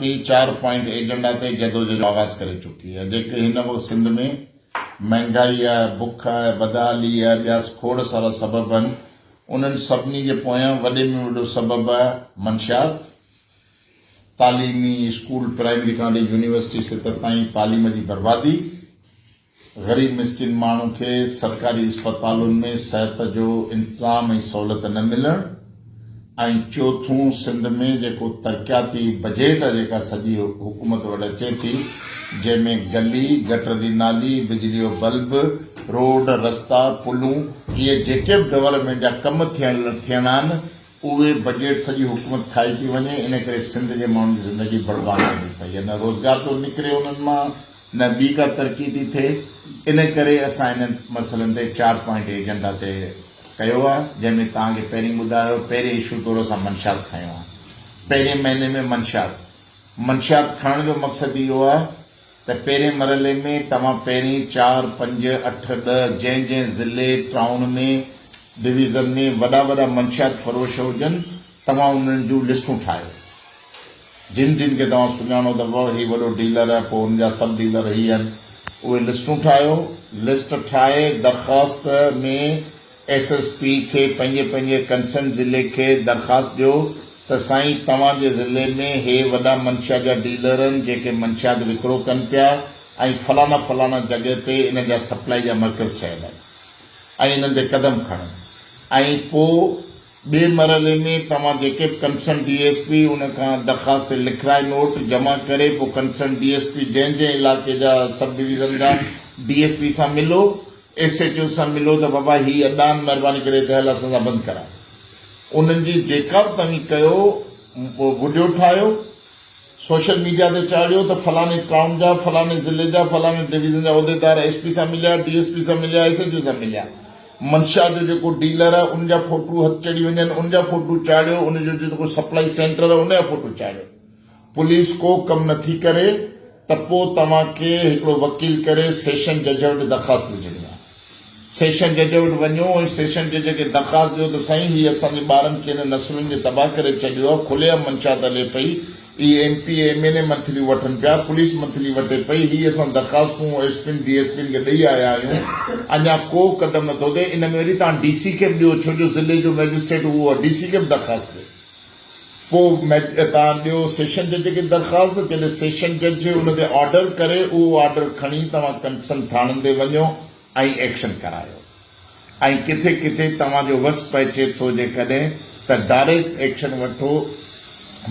Party 4 point agenda ते जदोजहद आगाज़ करे चुकी है। जेके हिन वक़्तु सिंध में महंगाई है, बुख है, बदहाली है, ॿिया खोड़ सारा सबब आहिनि। उन्हनि सभिनी जे पोयां वॾे में वॾो सबब आहे मंशियात। तालीमी स्कूल प्राइमरी खां वठी यूनिवर्सिटी सित ताईं तालीम जी बर्बादी, ग़रीब मिसकिन माण्हू खे सरकारी अस्पतालुनि में सिहत जो इंतज़ाम ऐं सहूलियत न मिलणु, ऐं चौथों सिंध में जेको तरक़ियाती बजट जेका सॼी हुकूमत वटि अचे थी, जंहिंमें गली गटर जी नाली, बिजली जो बल्ब, रोड रस्ता पुलूं, इहे जेके बि डेवलपमेंट जा कम थियणा आहिनि उहे बजट सॼी हुकूमत खाई थी वञे। इन करे सिंध जे माण्हुनि जी ज़िंदगी बर्बाद थी पई आहे, न रोज़गार थो निकिरे उन्हनि मां, न ॿी का तरक़ी थी थिए। इन करे असां इन्हनि मसइलनि ते 4 पॉइंट एजेंडा ते कयो आहे, जंहिंमें तव्हांखे पहिरीं ॿुधायो, पहिरें इशू तौर असां मंशियात खयो आहे। पहिरें महीने में मंशियात खणण जो मक़सदु इहो आहे त पहिरें मरहले में तव्हां पहिरीं 4, 5, 8, 10 जंहिं ज़िले टाउन में डिवीज़न में वॾा मंशियात फ़रोश हुजनि, तव्हां उन्हनि जूं लिस्टूं ठाहियो। जिन खे तव्हां सुञाणो अथव, हीउ वॾो डीलर आहे, पोइ हुनजा सब डीलर ही आहिनि, उहे लिस्टूं ठाहियो। लिस्ट ठाहे दरख़्वास्त में SSP खे पंहिंजे कंसर्न ज़िले खे दरख़्वास्त ॾियो त साईं तव्हांजे ज़िले में हे वॾा मंशियात जा डीलर आहिनि जेके मंशियात विकिरो कनि पिया, ऐं फलाना जॻह ते इन जा सप्लाई जा मर्कज़ ठहियल आहिनि, ऐं इन्हनि ते क़दम खणनि। ऐं पोइ ॿिए मरहले में तव्हां जेके बि कंसर्न DSP उन खां दरख़्वास्त ते लिखाए नोट जमा करे, पोइ कंसर्न DSP जंहिं इलाइक़े जा सब डिवीज़न जा DSP सां मिलो, SHO सां मिलो त बाबा हीअ अॾान महिरबानी करे दहल असां सां बंदि करायो। उन्हनि जी जेका बि तव्हां कयो वीडियो ठाहियो, सोशल मीडिया ते चाढ़ियो त फलाणे टाउन जा, फलाणे ज़िले जा, फलाणे डिवीज़न जा उहिदेदार SP सां मिलिया, DSP सां मिलिया, SHO सां मिलिया। मंशियात जो जेको डीलर आहे उनजा फोटू हथ चढ़ी वञनि, उनजा फोटू चाढ़ियो, उनजो जेको सप्लाई सेंटर आहे उनजा फोटू चाढ़ियो। पुलिस को कमु नथी करे त पोइ तव्हांखे हिकिड़ो वकील करे सेशन जज वटि दरख़्वास्त विझणी आहे। सेशन जज वटि वञो ऐं सेशन जज खे दरख़्वास्त ॾियो त साईं हीअ असांजे ॿारनि खे हिन नसलुनि खे तबाह करे छॾियो आहे, खुलेआम मंशियात हले पई, इहे MP MLA मंथलियूं वठनि पिया, पुलिस मंथली वठे पई, हीअ असां दरख़्वास्तूं SP DSP खे ॾेई आया आहियूं, अञा को क़दम नथो थिए। इन में वरी तव्हां DC खे बि ॾियो, छो जो ज़िले जो मैजिस्ट्रेट उहो आहे, DC खे बि दरख़्वास्त ॾियो। पोइ तव्हां ॾियो सेशन जज खे दरख़्वास्त, जॾहिं सेशन जज हुन ते ऑर्डर करे, उहो ऑर्डर खणी तव्हां कंसर्न थाणनि ते वञो ऐं एक्शन करायो। ऐं किथे किथे तव्हांजो वस पइजे थो जेकॾहिं त डायरेक्ट एक्शन वठो,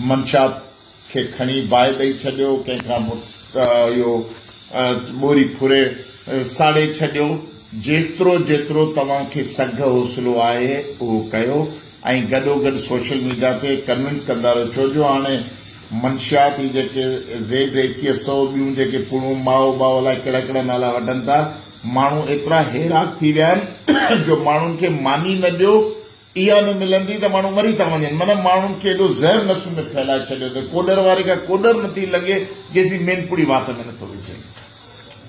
मंशियात खे खणी बाहि ॾेई छॾियो, कंहिंखां इहो ॿोरी फुरे साड़े छॾियो। जेतिरो तव्हांखे सघ हौसलो आहे उहो कयो, ऐं गॾोगॾु सोशल मीडिया ते कन्विंस कंदा रहो, छो जो हाणे मंशियात जेके Z2100 ॿियूं जेके पुणूं माओ अलाए कहिड़ा कहिड़ा नाला वठनि था, माण्हू एतिरा हैरान थी विया आहिनि जो माण्हुनि खे मानी न ॾियो, इहा न मिलंदी त माण्हू मरी था वञनि। माना माण्हुनि खे एॾो ज़हर नसु में फैलाए छॾियो त कोडर वारे खां कोडर नथी लॻे जेसीं मेन पुड़ी वात में नथो विझे।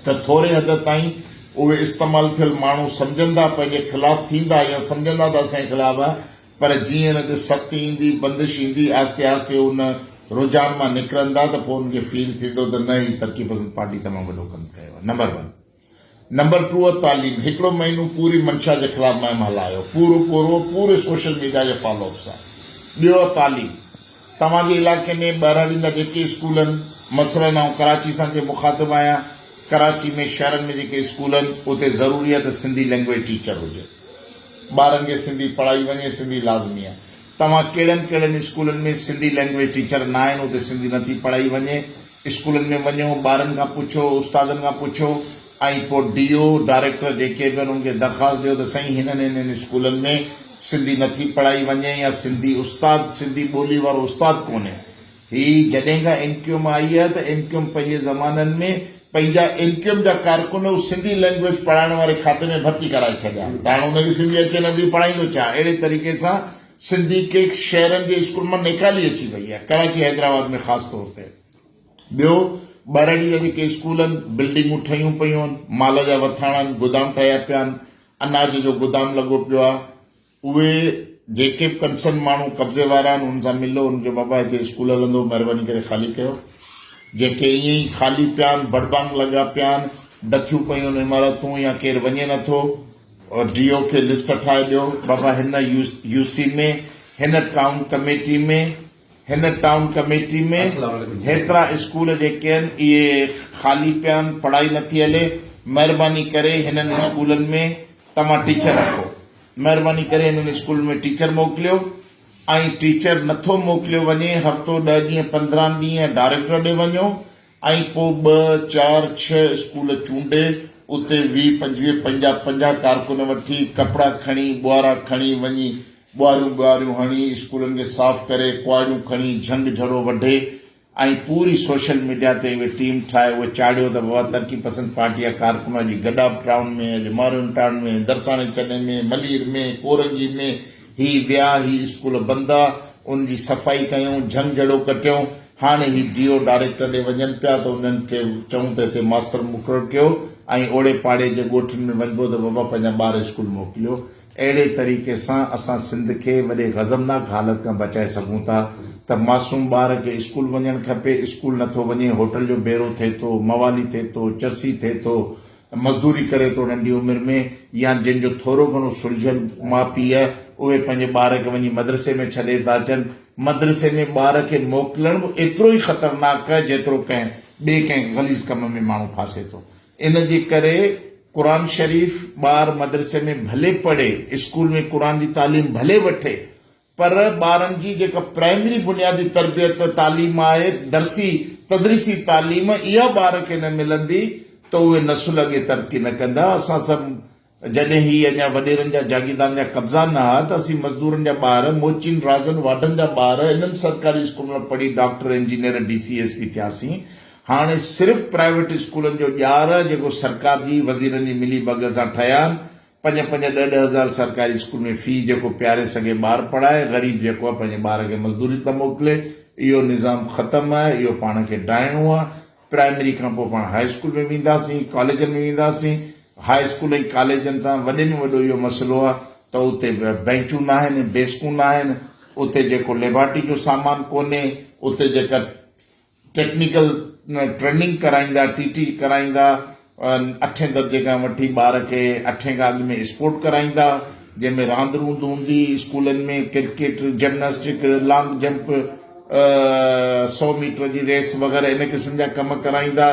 त थोरे हद ताईं उहे इस्तेमालु थियल माण्हू सम्झंदा पंहिंजे ख़िलाफ़ थींदा या सम्झंदा त असांजे ख़िलाफ़ आहे, पर जीअं हिन ते सख़्ती ईंदी, बंदिश ईंदी, आहिस्ते आहिस्ते उन रुझान मां निकिरंदा त पोइ हुनखे फील थींदो त न, ही तरक़ी पसंद पार्टी तमामु वॾो कमु कयो आहे। नंबर 1। नंबर 2 तालीम। हिकिड़ो महीनो पूरी मंशा जे ख़िलाफ़ मुहिम हलायो, पूरे सोशल मीडिया जे फॉलोअप सां। ॿियो तालीम। तव्हांजे इलाइक़े में ॿाहिरां ॾींदा जेके स्कूल आहिनि, मसइलनि ऐं कराची सां जे मुखातिब आहियां, कराची में शहरनि में जेके स्कूल आहिनि उते ज़रूरी आहे त सिंधी लैंग्वेज टीचर हुजे, ॿारनि खे सिंधी पढ़ाई वञे, सिंधी लाज़मी आहे। तव्हां कहिड़नि स्कूलनि में सिंधी लैंग्वेज टीचर न आहिनि, उते सिंधी नथी पढ़ाई वञे, स्कूलनि में वञो, ॿारनि खां पुछो, उस्तादनि खां पुछो, ऐं पोइ DO डायरेक्टर जेके बि आहिनि उनखे दरख़्वास्त ॾियो त साईं हिननि स्कूलनि में सिंधी नथी पढ़ाई वञे, या सिंधी ॿोली वारो उस्ताद कोन्हे। ही जॾहिं खां MQM आई आहे त MQM पंहिंजे ज़माननि में पंहिंजा MQM जा कारकुन सिंधी लैंग्वेज पढ़ाइण वारे खाते में भर्ती कराए छॾिया, त हाणे हुनखे सिंधी अचे नथी, पढ़ाईंदो छा? अहिड़े तरीक़े सां सिंधी के शहरनि जे स्कूल मां निकाली अची वई आहे, कराची हैदराबाद में ख़ासि तौर ते। ॿियो ॿाहिरां जा जेके स्कूल आहिनि, बिल्डिंगूं ठहियूं पियूं आहिनि, माल जा वथाणा आहिनि, गोदाम ठहिया पिया आहिनि, अनाज जो गोदाम लॻो पियो आहे, उहे जेके बि कंसर्न माण्हू कब्ज़े वारा आहिनि उन सां मिलो, उनखे बाबा हिते स्कूल हलंदो, महिरबानी करे ख़ाली कयो। जेके ईअं ई ख़ाली पिया आहिनि, बड़बांग लॻा पिया आहिनि, डकियूं पयूं आहिनि इमारतूं, या केरु वञे नथो, और डीओ खे लिस्ट ठाहे ॾियो, बाबा हिन यूसी में, हिन टाउन कमेटी में हेतिरा स्कूल जेके आहिनि इहे ख़ाली पिया आहिनि, पढ़ाई नथी हले, महिरबानी करे हिननि स्कूलनि में तव्हां टीचर रखो, महिरबानी करे हिननि स्कूल में टीचर मोकिलियो। ऐं टीचर नथो मोकिलियो वञे, हफ़्तो 10 ॾींहं 15 ॾींहं डायरेक्टर ॾे वञो, ऐं पोइ 2 4 6 स्कूल चूंडे उते 20 25 50 कारकुन वठी कपिड़ा खणी ॿुआरा खणी वञी ॿुआरियूं हणी स्कूलनि खे साफ़ करे, कुआड़ियूं खणी झंड झड़ो वढे, ऐं पूरी सोशल मीडिया ते उहे टीम ठाहे उहे चाढ़ियो त बाबा तरक़ी पसंद पार्टी जा कारकुन जी गडाब टाउन में, अॼु मारून टाउन में, दरसाने चने में, मलीर में, कोरंजी में ही विया, ही स्कूल बंदि आहे, उनजी सफ़ाई कयूं, झंग झड़ो कटियूं। हाणे ही डीओ डायरेक्टर ॾे वञनि पिया त उन्हनि खे चऊं त हिते मास्टर मुक़ररु कयो ऐं ओड़े पाड़े जे ॻोठनि में वञिबो त बाबा पंहिंजा ॿार स्कूल मोकिलियो। अहिड़े तरीक़े सां असां सिंध खे वॾे ग़ज़बनाक हालत खां बचाए सघूं था त मासूम ॿार खे स्कूल वञणु खपे, स्कूल नथो वञे, होटल जो बेरो थिए थो, मवाली थिए थो, चसी थिए थो, मज़दूरी करे थो नंढी उमिरि में, या जंहिंजो थोरो घणो सुलझियल माउ पीउ आहे उहे पंहिंजे ॿार खे वञी मदरसे में छॾे था अचनि। मदरसे में ॿार खे मोकिलणु बि एतिरो ई ख़तरनाक आहे जेतिरो कंहिं ग़लीज़ कम में माण्हू फासे थो। इन जे करे क़ुर शरीफ़ ॿार मदरसे में भले पढ़े, स्कूल में क़ुर जी तालीम भले वठे, पर ॿारनि जी जेका प्राइमरी बुनियादी तरबियत तालीम आहे, दरसी तदरीसी तालीम, इहा ॿार खे न मिलंदी त उहे नसुल अॻे तरक़ी न कंदा। असां सभु जॾहिं ही अञा वॾेरनि जा जागीरदारनि जा कब्ज़ा न हुआ त असीं मज़दूरनि जा ॿार, मोचिन राज़न वाडनि जा ॿार इन्हनि सरकारी स्कूल में पढ़ी डॉक्टर, इंजीनियर, DCSP थियासीं। हाणे सिर्फ़ प्राइवेट स्कूलनि जो ॼार जेको सरकार जी वज़ीरनि जी मिली बग सां ठहिया आहिनि, 5-5 10 हज़ार सरकारी स्कूल में फी जेको प्यारे सघे ॿार पढ़ाए, ग़रीब जेको आहे पंहिंजे ॿार खे मज़दूरी था मोकिले, इहो निज़ाम ख़तमु आहे, इहो पाण खे डाइणो आहे। प्राइमरी खां पोइ पाण हाई स्कूल में वेंदासीं, कॉलेजनि में वेंदासीं। हाई स्कूल ऐं कॉलेजनि सां वॾे में वॾो इहो मसइलो आहे त उते बेंचूं न आहिनि, डेस्कूं न आहिनि, उते जेको लेबॉरेटरी जो सामान कोन्हे, उते जेका टेक्निकल ट्रेनिंग कराईंदा, TT कराईंदा, 8 दर्जे खां वठी ॿार खे 8 खां अॻु में स्पोर्ट कराईंदा, जंहिंमें रांदि रूंद हूंदी स्कूलनि में, cricket, gymnastic, long jump, 100 metre जी रेस वग़ैरह इन क़िस्म जा कम कराईंदा।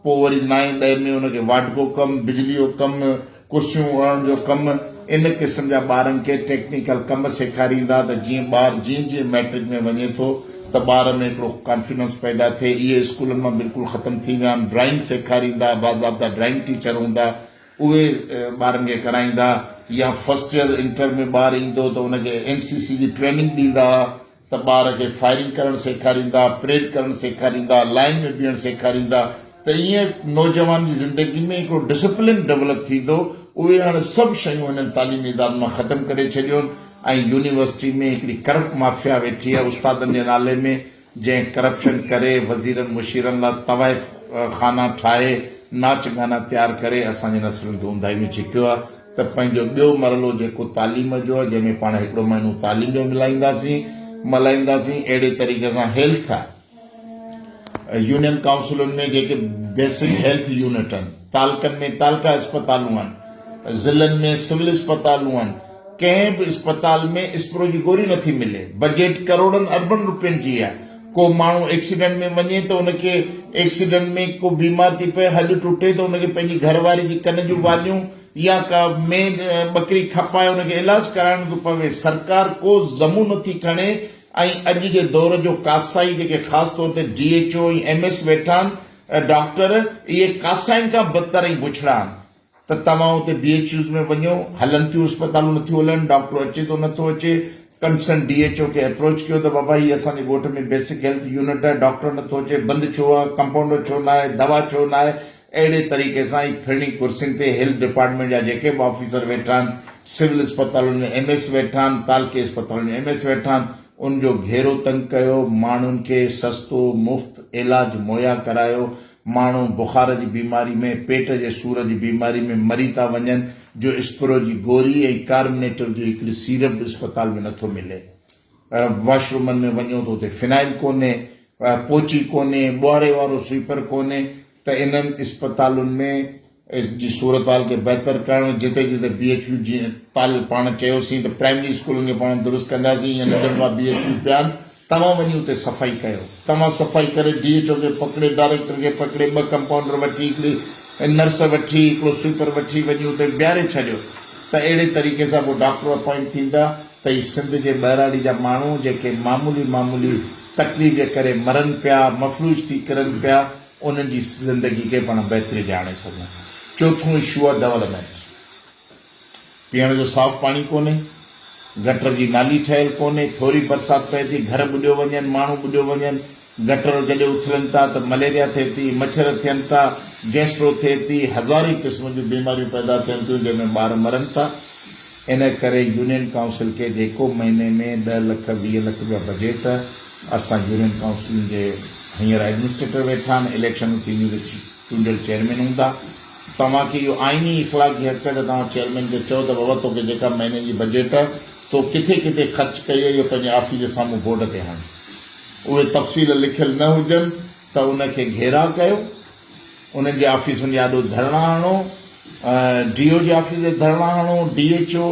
पोइ वरी 9 ॾह में हुनखे वाटको कमु, बिजली जो कमु, कुर्सियूं हणण जो कमु, इन क़िस्म जा ॿारनि खे टेक्निकल कम सेखारींदा त जीअं ॿार जीअं मैट्रिक में वञे थो त ॿार में हिकिड़ो कॉन्फिडेंस पैदा थिए। इहे स्कूलनि मां बिल्कुलु ख़तमु थी विया आहिनि। ड्राइंग सेखारींदा, बाज़ाब्ता ड्राइंग टीचर हूंदा, उहे ॿारनि खे कराईंदा। या फर्स्ट ईयर इंटर में ॿारु ईंदो त हुनखे NCC जी ट्रेनिंग ॾींदा त ॿार खे फायरिंग करणु सेखारींदा, परेड करणु सेखारींदा, लाइन में बीहणु सेखारींदा, त ईअं नौजवान जी ज़िंदगी में हिकिड़ो डिसिप्लिन डेवलप थींदो। उहे हाणे सभु शयूं हिननि तालीमी इदारनि मां ख़तमु करे छॾियूं आहिनि। ऐं यूनिवर्सिटी में हिकिड़ी करप्ट माफ़िया वेठी आहे उस्तादनि जे नाले में, जंहिं करप्शन करे वज़ीरनि मुशीरनि लाइ तवाइफ़ खाना ठाहे, नाच गाना तयारु करे असांजे नसलुनि खे ऊंधाई में छिकियो आहे। त पंहिंजो ॿियो मरलो जेको तालीम जो आहे, जंहिंमें पाण हिकिड़ो महीनो तालीम जो मल्हाईंदासीं, अहिड़े तरीक़े सां हेल्थ आहे। यूनियन काउंसिलुनि में जेके बेसिक हेल्थ यूनिट आहिनि, तालकनि में तालका अस्पतालूं आहिनि, ज़िलनि में सिविल अस्पतालूं आहिनि, कंहिं बि अस्पताल में स्प्रो जी गोरी नथी मिले। बजट करोड़नि अरबनि रुपयनि जी आहे। को माण्हू एक्सीडेंट में वञे त उनखे एक्सीडेंट में को बीमार थी पए, हॾु टुटे त उनखे पंहिंजी घरवारी जी कन जूं वालियूं या का मेन बकरी खपाए उनखे इलाज कराइणो थो पवे। सरकार को ज़मू नथी खणे। ऐं अॼु जे दौर जो कासाई जेके ख़ासि तौर ते DHO ऐं MS वेठा आहिनि डॉक्टर, इहे कासाइनि खां बदतर ऐं बुछड़ा आहिनि। त तव्हां उते BHUs में वञो, हलनि थियूं अस्पतालूं नथियूं हलनि, डॉक्टर अचे थो नथो अचे, कंसर्न DHO खे अप्रोच कयो त बाबा हीअ असांजे ॻोठ में बेसिक हेल्थ यूनिट आहे, डॉक्टर नथो अचे, बंदि छो आहे, कंपाउंडर छो न आहे, दवा छो न आहे। अहिड़े तरीक़े सां ई फिरणी कुर्सियुनि ते हेल्थ डिपार्टमेंट जा जेके बि ऑफिसर वेठा आहिनि, सिविल अस्पतालुनि में MS वेठा आहिनि, तालके अस्पतालुनि में MS वेठा आहिनि, उनजो घेरो तंग कयो, माण्हुनि खे सस्तो मुफ़्त इलाज मुहैया करायो। माण्हू बुखार जी बीमारी में, पेट जे सूर जी बीमारी में मरी था वञनि, जो स्प्रो जी गोरी ऐं कार्बोनेटर जो हिकिड़ी सीरप अस्पताल में नथो मिले। वॉशरूमनि में वञो त उते फिनाइल कोन्हे, पोची कोन्हे, ॿुहारे वारो स्वीपर कोन्हे। त इन्हनि अस्पतालुनि में जी सूरत हाल खे बहितर करणु, जिते जिते BHU जीअं पाण चयोसीं त प्राइमरी स्कूलनि खे पाण दुरुस्त कंदासीं, ईअं नंढड़ा BHU पिया आहिनि, तव्हां वञी उते सफ़ाई कयो। तव्हां सफ़ाई करे DHO खे पकिड़े, डायरेक्टर खे पकिड़े, 2 कंपाउंडर वठी, हिकिड़ी नर्स वठी, हिकिड़ो स्वीपर वठी वञी उते बीहारे छॾियो। त अहिड़े तरीक़े सां पोइ डॉक्टर अपॉइंट थींदा त ही सिंध जे ॿहिराड़ी जा माण्हू जेके मामूली तकलीफ़ जे करे मरनि पिया, मफ़लूज थी किरनि पिया, उन्हनि जी ज़िंदगी खे पाण बहितरी ॾे आणे सघूं। चौथों इशू आहे डेवलपमेंट। पीअण जो साफ़ पाणी कोन्हे, गटर जी नाली ठहियल कोन्हे, थोरी बरसाति पए थी घर ॿुॾियो वञनि, माण्हू ॿुॾियो वञनि, गटर जॾहिं उथलनि था त मलेरिया थिए थी, मच्छर थियनि था, गैस्ट्रो थिए थी, हज़ारे क़िस्म जूं बीमारियूं पैदा थियनि थियूं, जंहिंमें ॿार मरनि था। इन करे यूनियन काउंसिल खे जेको महीने में 10 लख 20 लख रुपया बजेट असां यूनियन काउंसिल जे हींअर एडमिनिस्ट्रेटर वेठा आहिनि, इलेक्शन थींदियूं त चूंडियल चेयरमैन हूंदा। तव्हांखे इहो आइनी इख़लाक़ी हक़ आहे त तव्हां चेयरमैन खे चओ त बाबा तोखे जेका महीने जी बजेट तो किथे किथे ख़र्च कई आहे, इहो पंहिंजे ऑफिस जे साम्हूं बोर्ड ते हण। उहे तफ़सील लिखियल न हुजनि त उनखे घेरा कयो, उन्हनि जे ऑफिसुनि जे आॾो धरणा हणो, DO जे ऑफिस ते धरणा हणो, DHO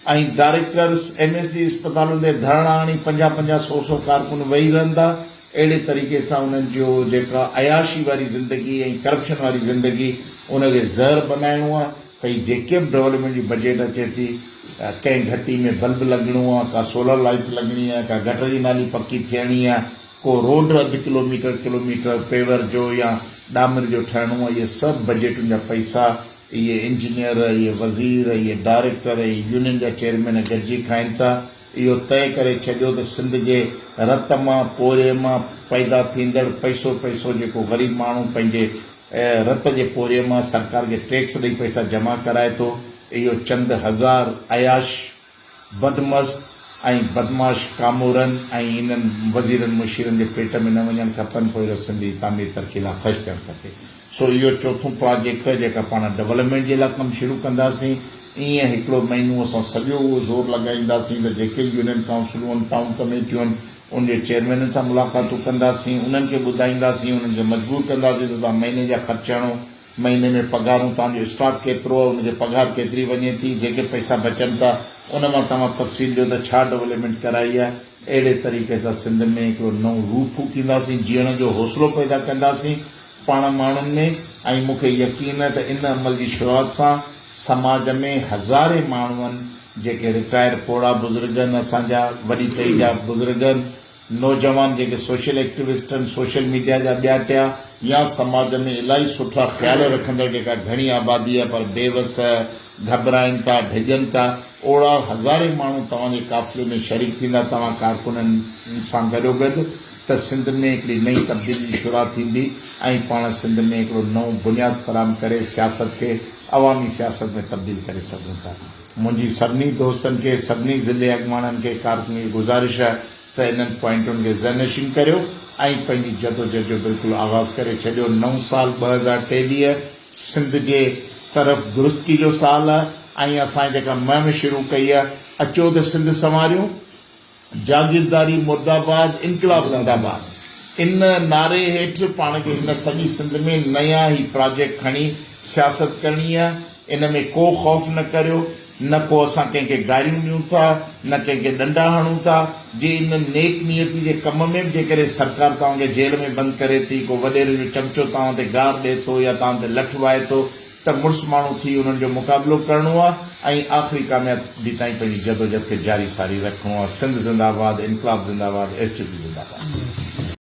ऐं डायरेक्टर्स MSD अस्पतालुनि ते धरणा हणी 50-100 कारकुन वेही रहंदा। अहिड़े तरीक़े सां उन्हनि जो जेका अयाशी वारी ज़िंदगी ऐं करप्शन वारी ज़िंदगी उनखे ज़हर बनाइणो आहे। भई जेके बि डेवलपमेंट जी बजेट अचे थी, कंहिं घटी में बल्ब लॻणो आहे, का सोलर लाइट लॻणी आहे, का गटर जी नाली पकी थियणी आहे, को रोड 1 किलोमीटर पेवर जो या डामर जो ठाहिणो आहे, इहे सभु बजेटुनि जा पैसा इहे इंजीनियर, इहे वज़ीर, इहे डायरेक्टर, यूनियन जा चेयरमैन गॾिजी खाइनि था। इहो तय करे छॾियो त सिंध जे रत मां पोरे मां पैदा थींदड़ पैसो जेको ग़रीब माण्हू पंहिंजे रत जे पोरे मां सरकार खे टैक्स ॾेई पैसा जमा कराए थो, इहो चंद हज़ार अयाश बदमस्त ऐं बदमाश कामोरनि ऐं इन्हनि वज़ीरनि मुशीरनि जे पेट में न वञणु खपनि। पोइ सिंधी तामीर तरक़ी लाइ ख़र्चु करणु खपे। सो इहो चौथों प्रोजेक्ट जेका पाण डेवलपमेंट जे लाइ कमु शुरू कंदासीं, ईअं हिकिड़ो महीनो असां सॼो उहो ज़ोर लॻाईंदासीं त जेके यूनियन काउंसिलूं आहिनि, टाउन कमेटियूं आहिनि, उनजे चेयरमैननि सां मुलाक़ातूं कंदासीं, उन्हनि खे ॿुधाईंदासीं, उन्हनि खे मजबूर कंदासीं त तव्हां महीने जा ख़र्च हणो, महीने में पघारूं, तव्हांजो स्टाफ केतिरो आहे, उनजे पघार केतिरी वञे थी, जेके पैसा बचनि था उन मां तव्हां तफ़सील ॾियो त छा डेवलपमेंट कराई आहे। अहिड़े तरीक़े सां सिंध में हिकिड़ो नओं रूप फूकींदासीं, जीअण जो हौसलो पैदा कंदासीं पाण माण्हुनि में। ऐं मूंखे यकीन आहे त इन अमल जी शुरूआत सां समाज में हज़ारे माण्हू आहिनि जेके रिटायर पोड़ा बुज़ुर्ग आहिनि, असांजा वॾी टही जा बुज़ुर्ग आहिनि, नौजवान जेके सोशल एक्टिविस्ट आहिनि, सोशल मीडिया जा ॿिया टिया, या समाज में इलाही सुठा ख़्याल रखंदड़ जेका घणी आबादी आहे पर बेवस, घबराइनि था, डिॼनि था, ओड़ा हज़ारे माण्हू तव्हांजे काफ़िले में शरीक थींदा तव्हां कारकुननि सां गॾोगॾु, त सिंध में हिकिड़ी नई तब्दीली जी शुरूआत थींदी ऐं पाण सिंध में हिकिड़ो नओं बुनियादु फ़राहम करे सियासत खे अवामी सियासत में तब्दील करे सघूं था। मुंहिंजी सभिनी दोस्तनि खे, सभिनी ज़िले अॻुवाणनि खे, कारकुन खे गुज़ारिश आहे त इन्हनि पॉइंटुनि खे ज़हनशीन करियो ऐं पंहिंजी जदोजहद जो बिल्कुलु आगाज़ करे छॾियो। नओं साल 2023 सिंध जे तरफ़ दुरुस्ती जो साल आहे ऐं असां जेका मुहिम शुरू कई आहे, अचो त सिंध संवारियूं, जागीरदारी मुर्दाबाद, इनकलाब ज़िंदाबाद, इन नारे हेठि पाण खे हिन सॼी सिंध में नया ई प्रोजेक्ट खणी सियासत करणी आहे। इन में को ख़ौफ़ न करियो, न को असां कंहिंखे गारियूं ॾियूं था, न कंहिंखे डंडा हणूं था। जे इन नेक नियती जे कम में बि जेकॾहिं सरकार तव्हांखे जेल में बंदि करे थी, को वॾेरे जो चमचो तव्हां ते गार ॾिए थो या तव्हां ते लठ वाए थो, त मुड़ुसु माण्हू थी उन्हनि जो मुक़ाबिलो करिणो आहे ऐं आख़िरी कामयाबी ताईं पंहिंजी जदोजहद खे जारी सारी रखिणो आहे। सिंध ज़िंदाबाद, इनकलाब ज़िंदाबाद, SDP ज़िंदाबाद।